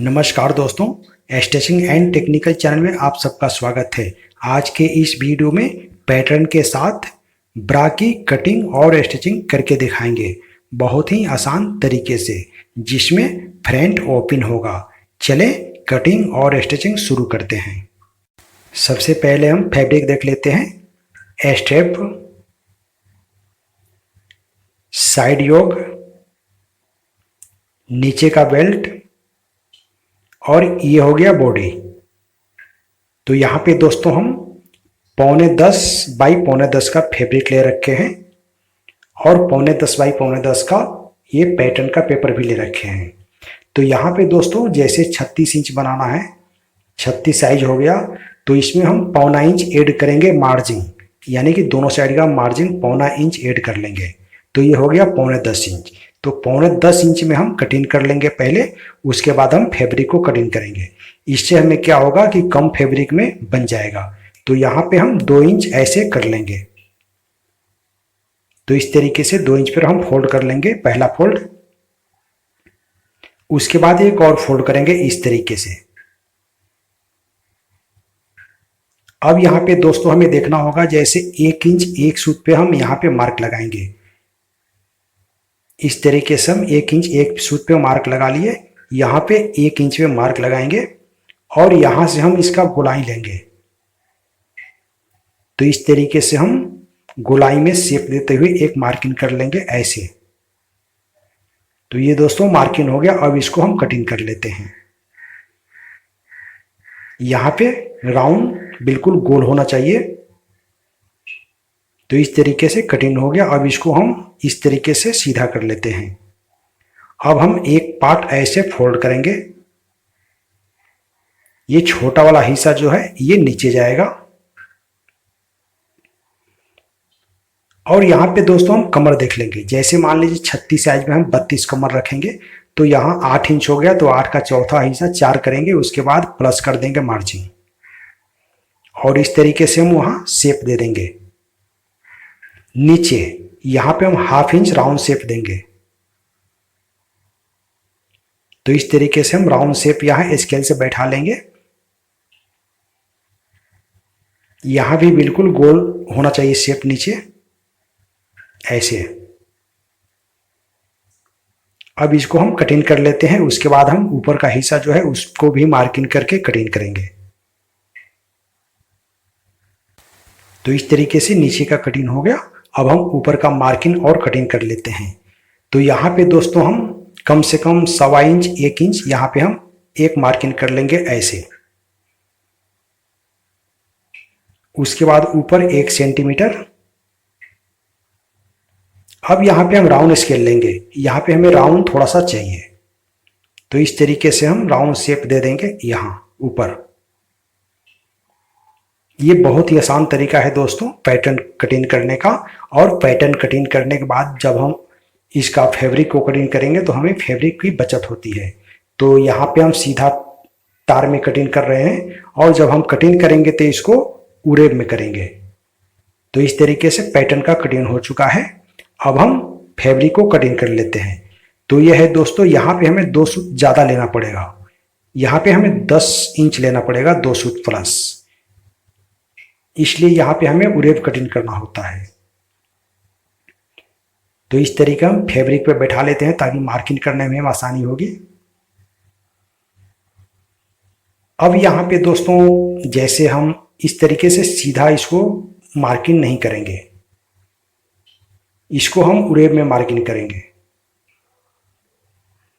नमस्कार दोस्तों, stitching and technical channel में आप सबका स्वागत है। आज के इस वीडियो में पैटर्न के साथ ब्रा की कटिंग और स्टिचिंग करके दिखाएंगे, बहुत ही आसान तरीके से, जिसमें फ्रंट ओपन होगा। चले कटिंग और स्टिचिंग शुरू करते हैं। सबसे पहले हम फैब्रिक देख लेते हैं। स्ट्रेप, साइड योग, नीचे का बेल्ट और ये हो गया बॉडी। तो यहाँ पे दोस्तों हम 9.25 बाई 9.25 का फैब्रिक ले रखे हैं और 9.25 बाई 9.25 का ये पैटर्न का पेपर भी ले रखे हैं। तो यहाँ पे दोस्तों जैसे 36 इंच बनाना है, 36 साइज हो गया, तो इसमें हम 1.25 इंच ऐड करेंगे मार्जिन, यानी कि दोनों साइड का मार्जिन 1.25 इंच ऐड कर लेंगे। तो ये हो गया 9.25 इंच। तो 9.25 इंच में हम कटिंग कर लेंगे पहले, उसके बाद हम फैब्रिक को कटिंग करेंगे। इससे हमें क्या होगा कि कम फैब्रिक में बन जाएगा। तो यहाँ पे हम 2 इंच ऐसे कर लेंगे। तो इस तरीके से 2 इंच पर हम फोल्ड कर लेंगे, पहला फोल्ड। उसके बाद एक और फोल्ड करेंगे इस तरीके से। अब यहाँ पे दोस्तों हमें देखना होगा, जैसे 1 इंच एक सूत पे हम यहाँ पे मार्क लगाएंगे। इस तरीके से हम 1 इंच एक सूत पे मार्क लगा लिए, यहाँ पे 1 इंच पे मार्क लगाएंगे और यहाँ से हम इसका गोलाई लेंगे। तो इस तरीके से हम गोलाई में शेप देते हुए एक मार्किंग कर लेंगे ऐसे। तो ये दोस्तों मार्किंग हो गया। अब इसको हम कटिंग कर लेते हैं। यहाँ पे राउंड बिल्कुल गोल होना चाहिए। तो इस तरीके से कटिंग हो गया। अब इसको हम इस तरीके से सीधा कर लेते हैं। अब हम एक पार्ट ऐसे फोल्ड करेंगे। ये छोटा वाला हिस्सा जो है ये नीचे जाएगा। और यहाँ पे दोस्तों हम कमर देख लेंगे। जैसे मान लीजिए 36 साइज में हम 32 कमर रखेंगे, तो यहाँ 8 इंच हो गया, तो 8 का चौथा हिस्सा 4 करेंगे, उसके बाद प्लस कर देंगे मार्जिन और इस तरीके से हम वहाँ शेप दे देंगे। नीचे यहाँ पे हम 1/2 इंच राउंड शेप देंगे। तो इस तरीके से हम राउंड शेप यहाँ स्केल से बैठा लेंगे। यहाँ भी बिल्कुल गोल होना चाहिए शेप नीचे ऐसे। अब इसको हम कटिंग कर लेते हैं। उसके बाद हम ऊपर का हिस्सा जो है उसको भी मार्किंग करके कटिंग करेंगे। तो इस तरीके से नीचे का कटिंग हो गया। अब हम ऊपर का मार्किंग और कटिंग कर लेते हैं। तो यहाँ पे दोस्तों हम कम से कम 1.25 इंच 1 इंच यहाँ पे हम एक मार्किंग कर लेंगे ऐसे। उसके बाद ऊपर 1 सेंटीमीटर। अब यहाँ पे हम राउंड स्केल लेंगे। यहाँ पे हमें राउंड थोड़ा सा चाहिए, तो इस तरीके से हम राउंड शेप दे देंगे यहाँ ऊपर। ये बहुत ही आसान तरीका है दोस्तों पैटर्न कटिंग करने का। और पैटर्न कटिंग करने के बाद जब हम इसका फैब्रिक को कटिंग करेंगे तो हमें फैब्रिक की बचत होती है। तो यहाँ पे हम सीधा तार में कटिंग कर रहे हैं और जब हम कटिंग करेंगे तो इसको उरेब में करेंगे। तो इस तरीके से पैटर्न का कटिंग हो चुका है। अब हम फैब्रिक को कटिंग कर लेते हैं। तो यह है दोस्तों, यहाँ पे हमें 2 सूत ज़्यादा लेना पड़ेगा। यहाँ पे हमें 10 इंच लेना पड़ेगा, 2 सूत प्लस, इसलिए यहाँ पे हमें उरेब कटिंग करना होता है। तो इस तरीके हम फैब्रिक पे बैठा लेते हैं ताकि मार्किंग करने में आसानी होगी। अब यहाँ पे दोस्तों जैसे हम इस तरीके से सीधा इसको मार्किंग नहीं करेंगे, इसको हम उरेब में मार्किंग करेंगे।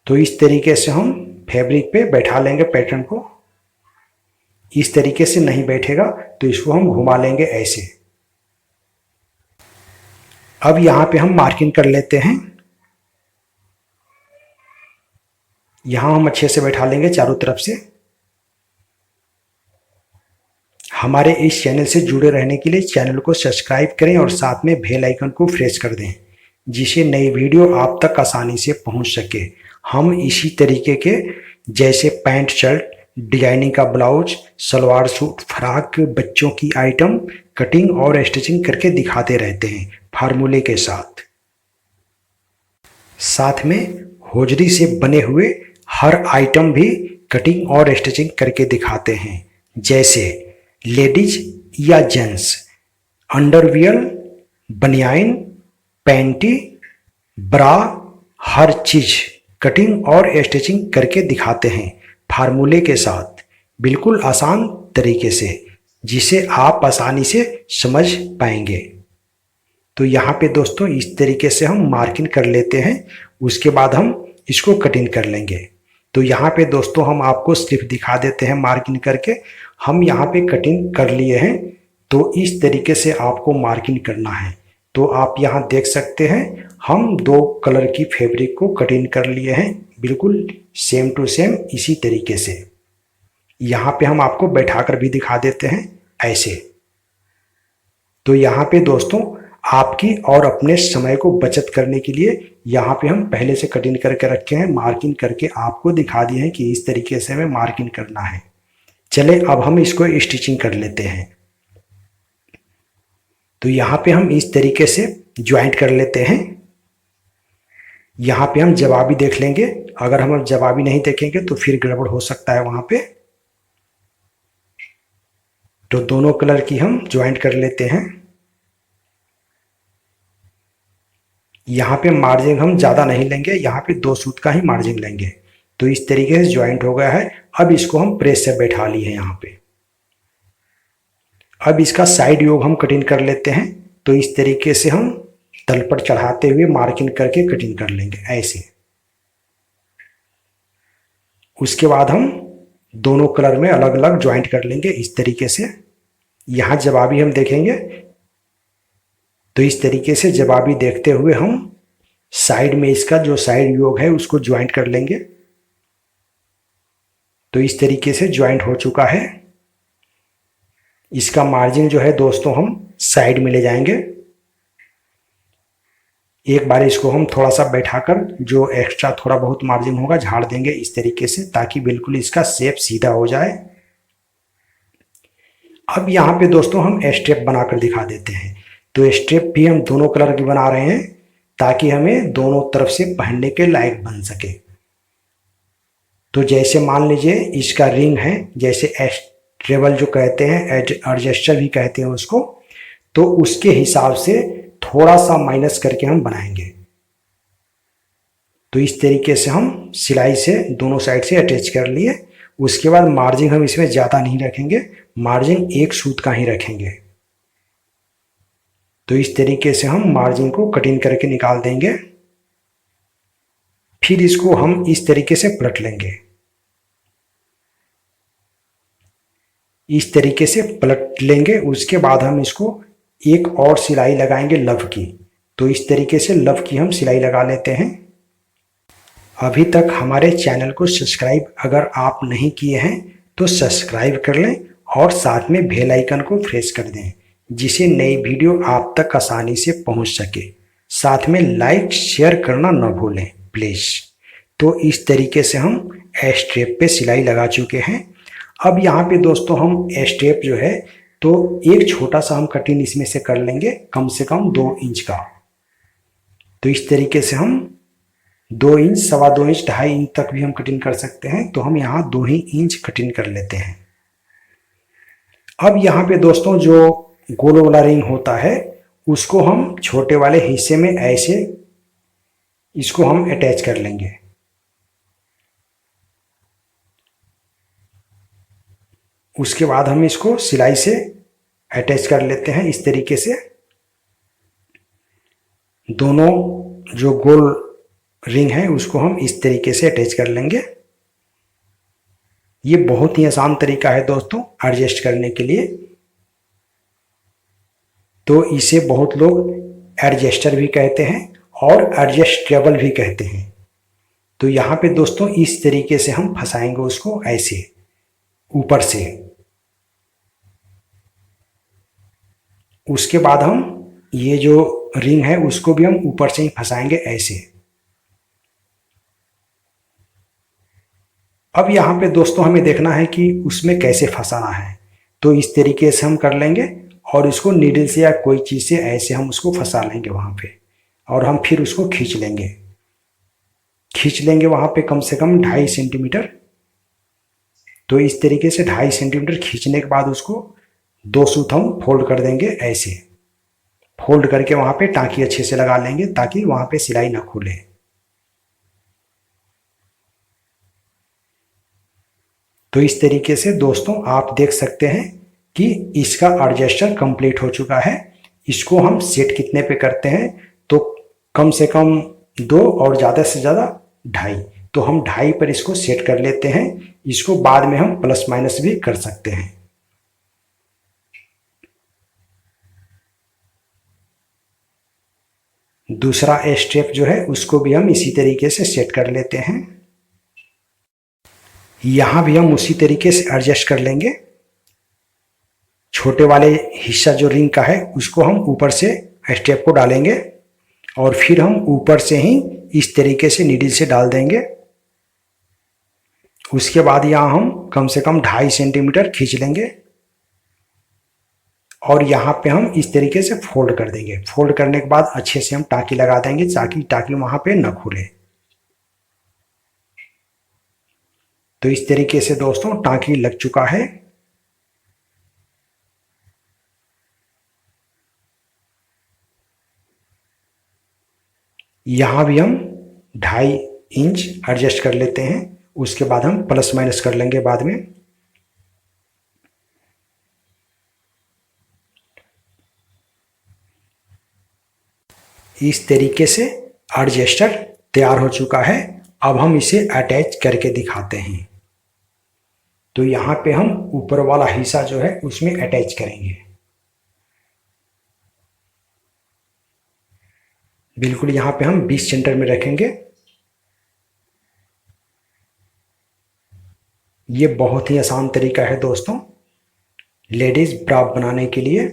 तो इस तरीके से हम फैब्रिक पे बैठा लेंगे पैटर्न को। इस तरीके से नहीं बैठेगा तो इसको हम घुमा लेंगे ऐसे। अब यहाँ पे हम मार्किंग कर लेते हैं। यहाँ हम अच्छे से बैठा लेंगे चारों तरफ से। हमारे इस चैनल से जुड़े रहने के लिए चैनल को सब्सक्राइब करें और साथ में बेल आइकन को प्रेस कर दें, जिससे नई वीडियो आप तक आसानी से पहुंच सके। हम इसी तरीके के जैसे पैंट शर्ट, डिजाइनिंग का ब्लाउज, सलवार सूट, फ्रॉक, बच्चों की आइटम कटिंग और स्टिचिंग करके दिखाते रहते हैं फार्मूले के साथ। साथ में होजरी से बने हुए हर आइटम भी कटिंग और स्टिचिंग करके दिखाते हैं, जैसे लेडीज या जेंट्स अंडरवियर, बनियाइन, पैंटी, ब्रा, हर चीज कटिंग और स्टिचिंग करके दिखाते हैं फार्मूले के साथ, बिल्कुल आसान तरीके से, जिसे आप आसानी से समझ पाएंगे। तो यहाँ पे दोस्तों इस तरीके से हम मार्किंग कर लेते हैं, उसके बाद हम इसको कटिंग कर लेंगे। तो यहाँ पे दोस्तों हम आपको सिर्फ दिखा देते हैं मार्किंग करके, हम यहाँ पे कटिंग कर लिए हैं। तो इस तरीके से आपको मार्किंग करना है। तो आप यहाँ देख सकते हैं हम 2 कलर की फैब्रिक को कटिंग कर लिए हैं, बिल्कुल सेम टू सेम इसी तरीके से। यहाँ पे हम आपको बैठाकर भी दिखा देते हैं ऐसे। तो यहाँ पे दोस्तों आपकी और अपने समय को बचत करने के लिए यहाँ पे हम पहले से कटिंग करके रखे हैं, मार्किंग करके आपको दिखा दिए हैं कि इस तरीके से हमें मार्किंग करना है। चले अब हम इसको स्टिचिंग कर लेते हैं। तो यहाँ पे हम इस तरीके से ज्वाइंट कर लेते हैं। यहाँ पे हम जवाबी देख लेंगे, अगर हम जवाबी नहीं देखेंगे तो फिर गड़बड़ हो सकता है वहाँ पे। तो दोनों कलर की हम ज्वाइंट कर लेते हैं। यहाँ पे मार्जिन हम ज़्यादा नहीं लेंगे, यहाँ पे 2 सूत का ही मार्जिन लेंगे। तो इस तरीके से ज्वाइंट हो गया है। अब इसको हम प्रेस से बैठा लिए हैं यहाँ पे। अब इसका साइड योग हम कटिंग कर लेते हैं। तो इस तरीके से हम तल पर चढ़ाते हुए मार्किंग करके कटिंग कर लेंगे ऐसे। उसके बाद हम दोनों कलर में अलग अलग ज्वाइंट कर लेंगे इस तरीके से। यहाँ जवाबी हम देखेंगे, तो इस तरीके से जवाबी देखते हुए हम साइड में इसका जो साइड योग है उसको ज्वाइंट कर लेंगे। तो इस तरीके से ज्वाइंट हो चुका है। इसका मार्जिन जो है दोस्तों हम साइड में ले जाएंगे। एक बार इसको हम थोड़ा सा बैठाकर जो एक्स्ट्रा थोड़ा बहुत मार्जिन होगा झाड़ देंगे इस तरीके से, ताकि बिल्कुल इसका शेप सीधा हो जाए। अब यहाँ पे दोस्तों हम स्ट्रेप बनाकर दिखा देते हैं। तो स्ट्रेप भी हम दोनों कलर की बना रहे हैं ताकि हमें दोनों तरफ से पहनने के लायक बन सके। तो जैसे मान लीजिए इसका रिंग है, जैसे ट्रेबल जो कहते हैं, एडजस्टर भी कहते हैं उसको, तो उसके हिसाब से थोड़ा सा माइनस करके हम बनाएंगे। तो इस तरीके से हम सिलाई से दोनों साइड से अटैच कर लिए। उसके बाद मार्जिन हम इसमें ज़्यादा नहीं रखेंगे, मार्जिन 1 सूत का ही रखेंगे। तो इस तरीके से हम मार्जिन को कटिंग करके निकाल देंगे। फिर इसको हम इस तरीके से पलट लेंगे। इस तरीके से पलट लेंगे। उसके बाद हम इसको एक और सिलाई लगाएंगे लव की। तो इस तरीके से लव की हम सिलाई लगा लेते हैं। अभी तक हमारे चैनल को सब्सक्राइब अगर आप नहीं किए हैं तो सब्सक्राइब कर लें और साथ में बेल आइकन को प्रेस कर दें, जिससे नई वीडियो आप तक आसानी से पहुंच सके। साथ में लाइक शेयर करना न भूलें प्लीज़। तो इस तरीके से हम स्ट्रेप पे सिलाई लगा चुके हैं। अब यहाँ पे दोस्तों हम स्ट्रेप जो है तो एक छोटा सा हम कटिंग इसमें से कर लेंगे, कम से कम 2 इंच का। तो इस तरीके से हम 2 इंच, 2.25 इंच, 2.5 इंच तक भी हम कटिंग कर सकते हैं। तो हम यहाँ 2 ही इंच कटिंग कर लेते हैं। अब यहाँ पे दोस्तों जो गोल वाला रिंग होता है उसको हम छोटे वाले हिस्से में ऐसे इसको हम अटैच कर लेंगे। उसके बाद हम इसको सिलाई से अटैच कर लेते हैं इस तरीके से। दोनों जो गोल रिंग है उसको हम इस तरीके से अटैच कर लेंगे। ये बहुत ही आसान तरीका है दोस्तों एडजस्ट करने के लिए। तो इसे बहुत लोग एडजस्टर भी कहते हैं और एडजस्टेबल भी कहते हैं। तो यहाँ पे दोस्तों इस तरीके से हम फंसाएंगे उसको ऐसे ऊपर से। उसके बाद हम ये जो रिंग है उसको भी हम ऊपर से ही फंसाएंगे ऐसे। अब यहाँ पे दोस्तों हमें देखना है कि उसमें कैसे फंसाना है। तो इस तरीके से हम कर लेंगे और इसको नीडल से या कोई चीज़ से ऐसे हम उसको फंसा लेंगे वहाँ पे, और हम फिर उसको खींच लेंगे वहाँ पे कम से कम 2.5 सेंटीमीटर। तो इस तरीके से 2.5 सेंटीमीटर खींचने के बाद उसको 2 सूत हम फोल्ड कर देंगे। ऐसे फोल्ड करके वहां पे टाँकी अच्छे से लगा लेंगे ताकि वहां पे सिलाई ना खुले। तो इस तरीके से दोस्तों आप देख सकते हैं कि इसका एडजस्टर कंप्लीट हो चुका है। इसको हम सेट कितने पे करते हैं, तो कम से कम 2 और ज़्यादा से ज़्यादा 2.5। तो हम 2.5 पर इसको सेट कर लेते हैं। इसको बाद में हम प्लस माइनस भी कर सकते हैं। दूसरा स्टेप जो है उसको भी हम इसी तरीके से सेट कर लेते हैं। यहां भी हम उसी तरीके से एडजस्ट कर लेंगे। छोटे वाले हिस्सा जो रिंग का है उसको हम ऊपर से स्टेप को डालेंगे और फिर हम ऊपर से ही इस तरीके से नीडल से डाल देंगे। उसके बाद यहाँ हम कम से कम 2.5 सेंटीमीटर खींच लेंगे और यहाँ पे हम इस तरीके से फोल्ड कर देंगे। फोल्ड करने के बाद अच्छे से हम टाँकी लगा देंगे ताकि टाँकी वहाँ पे न खुले। तो इस तरीके से दोस्तों टाँकी लग चुका है। यहाँ भी हम 2.5 इंच एडजस्ट कर लेते हैं। उसके बाद हम प्लस माइनस कर लेंगे बाद में। इस तरीके से एडजस्टर तैयार हो चुका है। अब हम इसे अटैच करके दिखाते हैं। तो यहाँ पे हम ऊपर वाला हिस्सा जो है उसमें अटैच करेंगे। बिल्कुल यहाँ पे हम 20 सेंटर में रखेंगे। ये बहुत ही आसान तरीका है दोस्तों लेडीज ब्रा बनाने के लिए,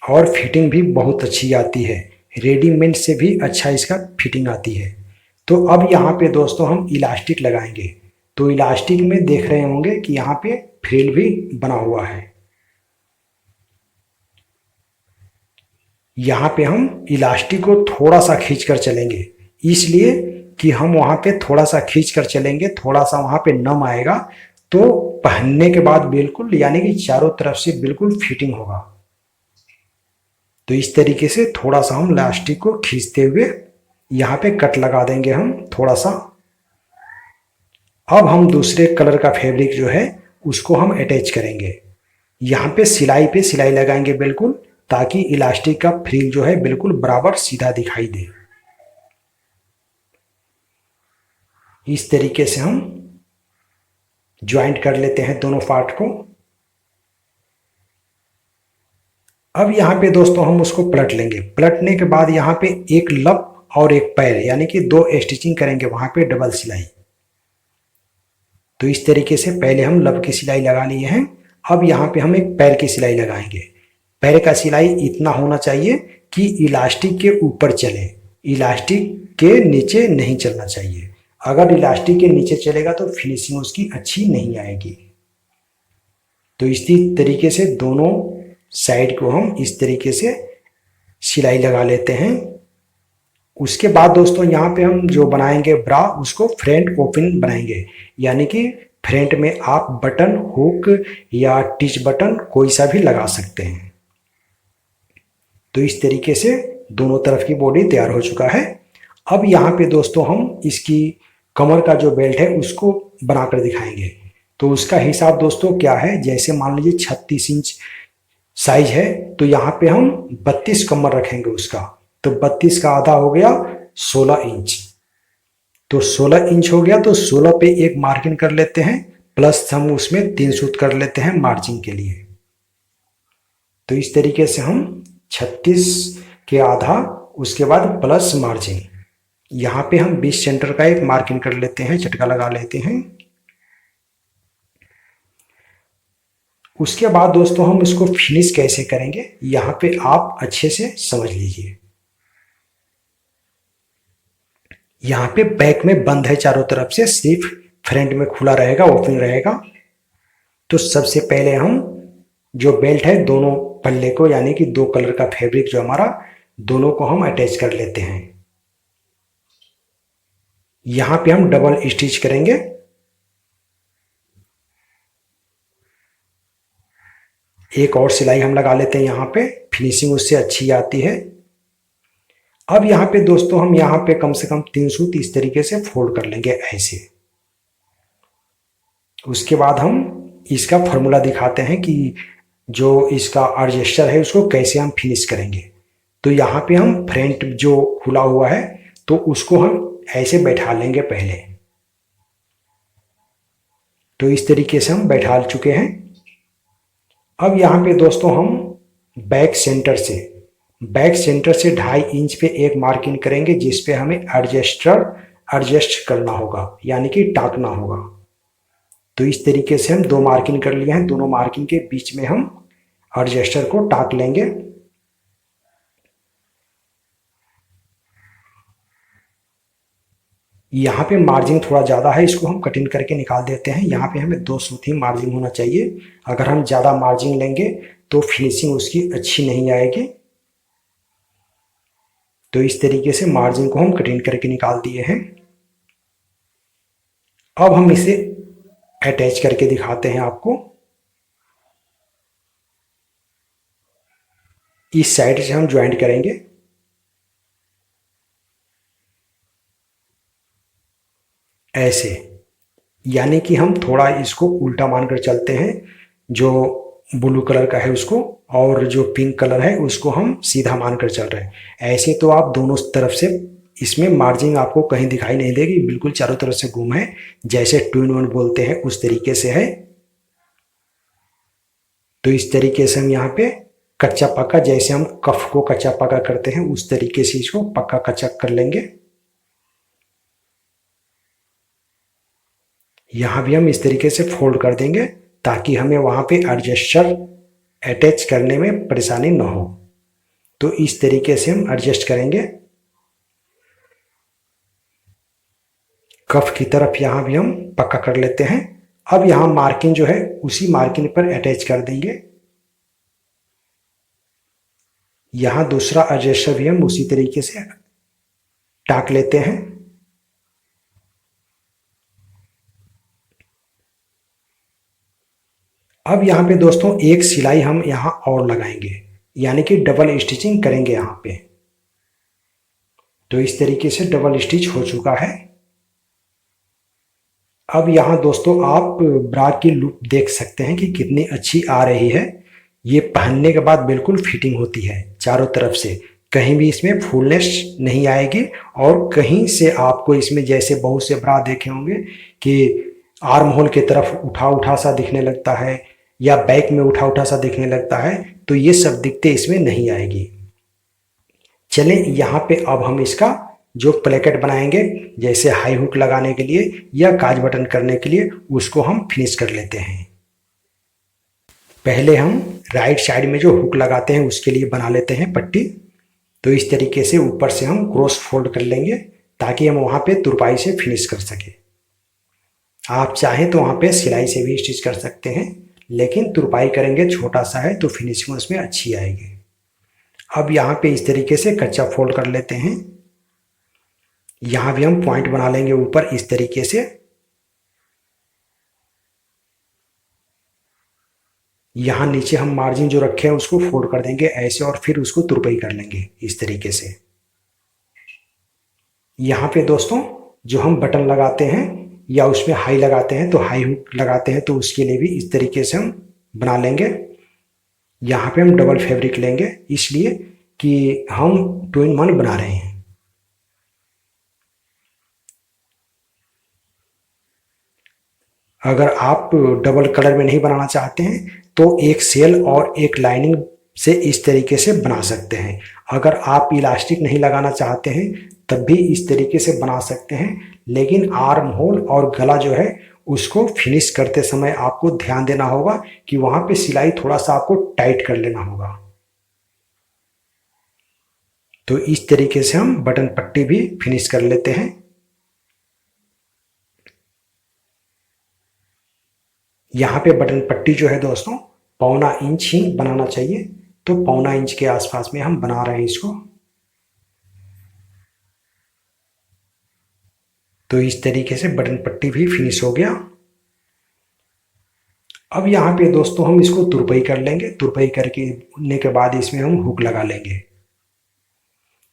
और फिटिंग भी बहुत अच्छी आती है। रेडीमेड से भी अच्छा इसका फिटिंग आती है। तो अब यहाँ पे दोस्तों हम इलास्टिक लगाएंगे। तो इलास्टिक में देख रहे होंगे कि यहाँ पे फ्रिल भी बना हुआ है। यहाँ पे हम इलास्टिक को थोड़ा सा खींच कर चलेंगे, इसलिए कि हम वहाँ पे थोड़ा सा खींच कर चलेंगे, थोड़ा सा वहाँ पे नम आएगा तो पहनने के बाद बिल्कुल यानी कि चारों तरफ से बिल्कुल फिटिंग होगा। तो इस तरीके से थोड़ा सा हम इलास्टिक को खींचते हुए यहाँ पे कट लगा देंगे हम थोड़ा सा। अब हम दूसरे कलर का फैब्रिक जो है उसको हम अटैच करेंगे। यहाँ पे सिलाई लगाएंगे बिल्कुल, ताकि इलास्टिक का फ्रिल जो है बिल्कुल बराबर सीधा दिखाई दे। इस तरीके से हम ज्वाइंट कर लेते हैं दोनों पार्ट को। अब यहाँ पे दोस्तों हम उसको पलट लेंगे। पलटने के बाद यहाँ पे एक लब और एक पैर यानी कि 2 स्टिचिंग करेंगे, वहां पे डबल सिलाई। तो इस तरीके से पहले हम लब की सिलाई लगा लिए हैं। अब यहाँ पे हम एक पैर की सिलाई लगाएंगे। पैर का सिलाई इतना होना चाहिए कि इलास्टिक के ऊपर चले, इलास्टिक के नीचे नहीं चलना चाहिए। अगर इलास्टिक के नीचे चलेगा तो फिनिशिंग उसकी अच्छी नहीं आएगी। तो इसी तरीके से दोनों साइड को हम इस तरीके से सिलाई लगा लेते हैं। उसके बाद दोस्तों यहाँ पे हम जो बनाएंगे ब्रा उसको फ्रंट ओपन बनाएंगे, यानी कि फ्रंट में आप बटन, हुक या टिच बटन कोई सा भी लगा सकते हैं। तो इस तरीके से दोनों तरफ की बॉडी तैयार हो चुका है। अब यहाँ पे दोस्तों हम इसकी कमर का जो बेल्ट है उसको बनाकर दिखाएंगे। तो उसका हिसाब दोस्तों क्या है, जैसे मान लीजिए 36 इंच साइज है तो यहाँ पे हम 32 कमर रखेंगे उसका। तो 32 का आधा हो गया 16 इंच। तो 16 इंच हो गया तो 16 पे एक मार्किंग कर लेते हैं, प्लस हम उसमें 3 सूत कर लेते हैं मार्जिन के लिए। तो इस तरीके से हम 36 के आधा, उसके बाद प्लस मार्जिन, यहाँ पे हम 20 सेंटर का एक मार्किंग कर लेते हैं, झटका लगा लेते हैं। उसके बाद दोस्तों हम इसको फिनिश कैसे करेंगे यहाँ पे आप अच्छे से समझ लीजिए। यहाँ पे बैक में बंद है चारों तरफ से, सिर्फ फ्रंट में खुला रहेगा, ओपन रहेगा। तो सबसे पहले हम जो बेल्ट है दोनों पल्ले को, यानी कि 2 कलर का फैब्रिक जो हमारा, दोनों को हम अटैच कर लेते हैं। यहाँ पे हम डबल स्टिच करेंगे। एक और सिलाई हम लगा लेते हैं यहाँ पे, फिनिशिंग उससे अच्छी आती है। अब यहाँ पे दोस्तों हम यहाँ पे कम से कम 3 सूत इस तरीके से फोल्ड कर लेंगे ऐसे। उसके बाद हम इसका फॉर्मूला दिखाते हैं कि जो इसका एडजस्टर है उसको कैसे हम फिनिश करेंगे। तो यहाँ पे हम फ्रंट जो खुला हुआ है तो उसको हम ऐसे बैठा लेंगे पहले। तो इस तरीके से हम बैठा चुके हैं। अब यहाँ पे दोस्तों हम बैक सेंटर से 2.5 इंच पे एक मार्किंग करेंगे जिस पे हमें एडजस्ट करना होगा, यानी कि टाकना होगा। तो इस तरीके से हम 2 मार्किंग कर लिए हैं, दोनों मार्किंग के बीच में हम एडजस्टर को टाक लेंगे। यहाँ पे मार्जिन थोड़ा ज़्यादा है, इसको हम कटिंग करके निकाल देते हैं। यहाँ पे हमें 2 सूत ही मार्जिन होना चाहिए। अगर हम ज़्यादा मार्जिन लेंगे तो फिनिशिंग उसकी अच्छी नहीं आएगी। तो इस तरीके से मार्जिन को हम कटिंग करके निकाल दिए हैं। अब हम इसे अटैच करके दिखाते हैं आपको। इस साइड से हम ज्वाइंट करेंगे। ऐसे, यानी कि हम थोड़ा इसको उल्टा मानकर चलते हैं। जो ब्लू कलर का है उसको और जो पिंक कलर है उसको हम सीधा मानकर चल रहे हैं। ऐसे तो आप दोनों तरफ से, इसमें मार्जिन आपको कहीं दिखाई नहीं देगी, बिल्कुल चारों तरफ से घूम है। जैसे 2 in 1 बोलते हैं उस तरीके से है। तो इस तरीके से हम यहाँ पे कच्चा पक्का, जैसे हम कफ को कच्चा पक्का करते हैं उस तरीके से इसको पक्का कच्चा कर लेंगे। यहाँ भी हम इस तरीके से फोल्ड कर देंगे ताकि हमें वहाँ पे एडजस्टर अटैच करने में परेशानी ना हो। तो इस तरीके से हम एडजस्ट करेंगे। कफ की तरफ यहाँ भी हम पक्का कर लेते हैं। अब यहाँ मार्किंग जो है उसी मार्किंग पर अटैच कर देंगे। यहाँ दूसरा एडजस्टर भी हम उसी तरीके से टाक लेते हैं। अब यहाँ पे दोस्तों एक सिलाई हम यहाँ और लगाएंगे, यानी कि डबल स्टिचिंग करेंगे यहाँ पे। तो इस तरीके से डबल स्टिच हो चुका है। अब यहाँ दोस्तों आप ब्रा की लुक देख सकते हैं कि कितनी अच्छी आ रही है। ये पहनने के बाद बिल्कुल फिटिंग होती है चारों तरफ से, कहीं भी इसमें फुलनेस नहीं आएगी। और कहीं से आपको इसमें, जैसे बहुत से ब्रा देखे होंगे कि आर्म होल की तरफ उठा उठा सा दिखने लगता है या बैक में उठा उठा सा दिखने लगता है, तो ये सब दिक्कतें इसमें नहीं आएगी। चलें यहाँ पे अब हम इसका जो प्लेकेट बनाएंगे, जैसे हाई हुक लगाने के लिए या काज बटन करने के लिए, उसको हम फिनिश कर लेते हैं। पहले हम राइट साइड में जो हुक लगाते हैं उसके लिए बना लेते हैं पट्टी। तो इस तरीके से ऊपर से हम क्रॉस फोल्ड कर लेंगे ताकि हम वहाँ पे तुरपाई से फिनिश कर सकें। आप चाहें तो वहाँ पे सिलाई से भी स्टिच कर सकते हैं, लेकिन तुरपाई करेंगे छोटा सा है तो फिनिशिंग उसमें अच्छी आएगी। अब यहाँ पे इस तरीके से कच्चा फोल्ड कर लेते हैं। यहाँ भी हम पॉइंट बना लेंगे ऊपर इस तरीके से। यहाँ नीचे हम मार्जिन जो रखे हैं उसको फोल्ड कर देंगे ऐसे और फिर उसको तुरपाई कर लेंगे इस तरीके से। यहाँ पे दोस्तों जो हम बटन लगाते हैं या उसमें हाई लगाते हैं, तो हाई हुक लगाते हैं तो उसके लिए भी इस तरीके से हम बना लेंगे। यहाँ पे हम डबल फैब्रिक लेंगे इसलिए कि हम 2 in 1 बना रहे हैं। अगर आप डबल कलर में नहीं बनाना चाहते हैं तो एक सेल और एक लाइनिंग से इस तरीके से बना सकते हैं। अगर आप इलास्टिक नहीं लगाना चाहते हैं तब भी इस तरीके से बना सकते हैं, लेकिन आर्म होल और गला जो है उसको फिनिश करते समय आपको ध्यान देना होगा कि वहां पे सिलाई थोड़ा सा आपको टाइट कर लेना होगा। तो इस तरीके से हम बटन पट्टी भी फिनिश कर लेते हैं। यहाँ पे बटन पट्टी जो है दोस्तों 1.25 इंच ही बनाना चाहिए, तो 1.25 इंच के आसपास में हम बना रहे हैं इसको। तो इस तरीके से बटन पट्टी भी फिनिश हो गया। अब यहाँ पे दोस्तों हम इसको तुरपाई कर लेंगे। तुरपाई करने के बाद इसमें हम हुक लगा लेंगे।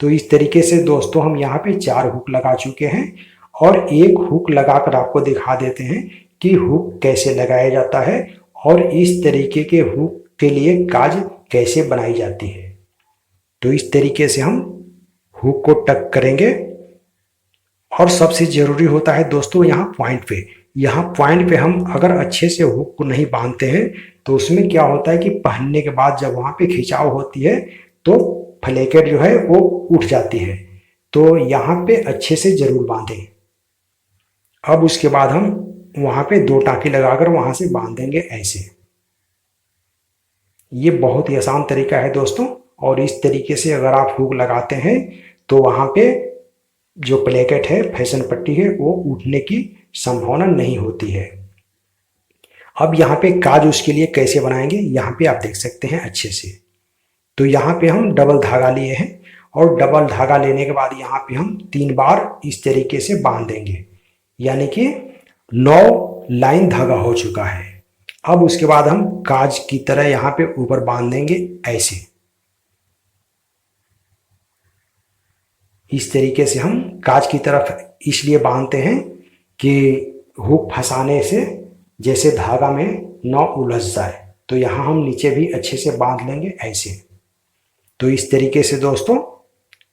तो इस तरीके से दोस्तों हम यहाँ पे 4 हुक लगा चुके हैं और एक हुक लगाकर आपको दिखा देते हैं कि हुक कैसे लगाया जाता है और इस तरीके के हुक के लिए काज कैसे बनाई जाती है। तो इस तरीके से हम हुक को टक करेंगे और सबसे जरूरी होता है दोस्तों यहाँ पॉइंट पे हम अगर अच्छे से हुक को नहीं बांधते हैं तो उसमें क्या होता है कि पहनने के बाद जब वहाँ पे खिंचाव होती है तो फ्लैकेट जो है वो उठ जाती है। तो यहाँ पे अच्छे से जरूर बांधें। अब उसके बाद हम वहाँ पे 2 टाँके लगाकर वहाँ से बांध देंगे ऐसे। ये बहुत ही आसान तरीका है दोस्तों और इस तरीके से अगर आप हुक लगाते हैं तो वहाँ पे जो प्लेकेट है, फैशन पट्टी है, वो उठने की संभावना नहीं होती है। अब यहाँ पे काज उसके लिए कैसे बनाएंगे यहाँ पे आप देख सकते हैं अच्छे से। तो यहाँ पे हम डबल धागा लिए हैं और डबल धागा लेने के बाद यहाँ पे हम 3 बार इस तरीके से बांध देंगे, यानी कि 9 लाइन धागा हो चुका है। अब उसके बाद हम काज की तरह यहाँ पे ऊपर बांध देंगे ऐसे। इस तरीके से हम काज की तरफ इसलिए बांधते हैं कि हुक फंसाने से जैसे धागा में न उलझ जाए। तो यहाँ हम नीचे भी अच्छे से बांध लेंगे ऐसे। तो इस तरीके से दोस्तों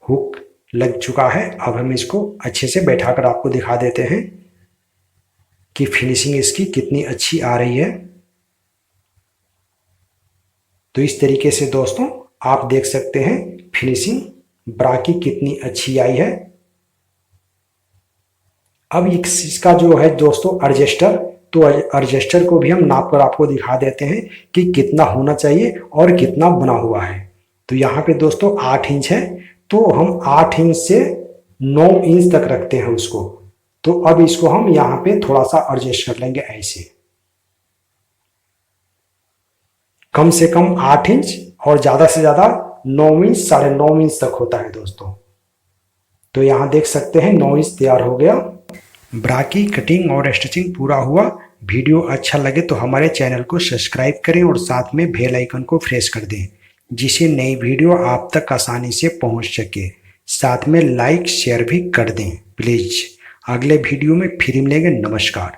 हुक लग चुका है। अब हम इसको अच्छे से बैठाकर आपको दिखा देते हैं कि फिनिशिंग इसकी कितनी अच्छी आ रही है। तो इस तरीके से दोस्तों आप देख सकते हैं फिनिशिंग ब्रा की कितनी अच्छी आई है। अब इसका जो है दोस्तों एडजस्टर, तो एडजस्टर को भी हम नाप कर आपको दिखा देते हैं कि कितना होना चाहिए और कितना बना हुआ है। तो यहाँ पे दोस्तों 8 इंच है, तो हम 8 इंच से 9 इंच तक रखते हैं उसको। तो अब इसको हम यहाँ पे थोड़ा सा एडजस्ट कर लेंगे ऐसे। कम से कम 8 इंच और ज़्यादा से ज़्यादा 9 इंच, 9.5 इंच तक होता है दोस्तों। तो यहाँ देख सकते हैं 9 इंच तैयार हो गया। ब्रा की कटिंग और स्टिचिंग पूरा हुआ। वीडियो अच्छा लगे तो हमारे चैनल को सब्सक्राइब करें और साथ में बेल आइकन को प्रेस कर दें, जिससे नई वीडियो आप तक आसानी से पहुंच सके। साथ में लाइक शेयर भी कर दें प्लीज़। अगले वीडियो में फिर मिलेंगे। नमस्कार।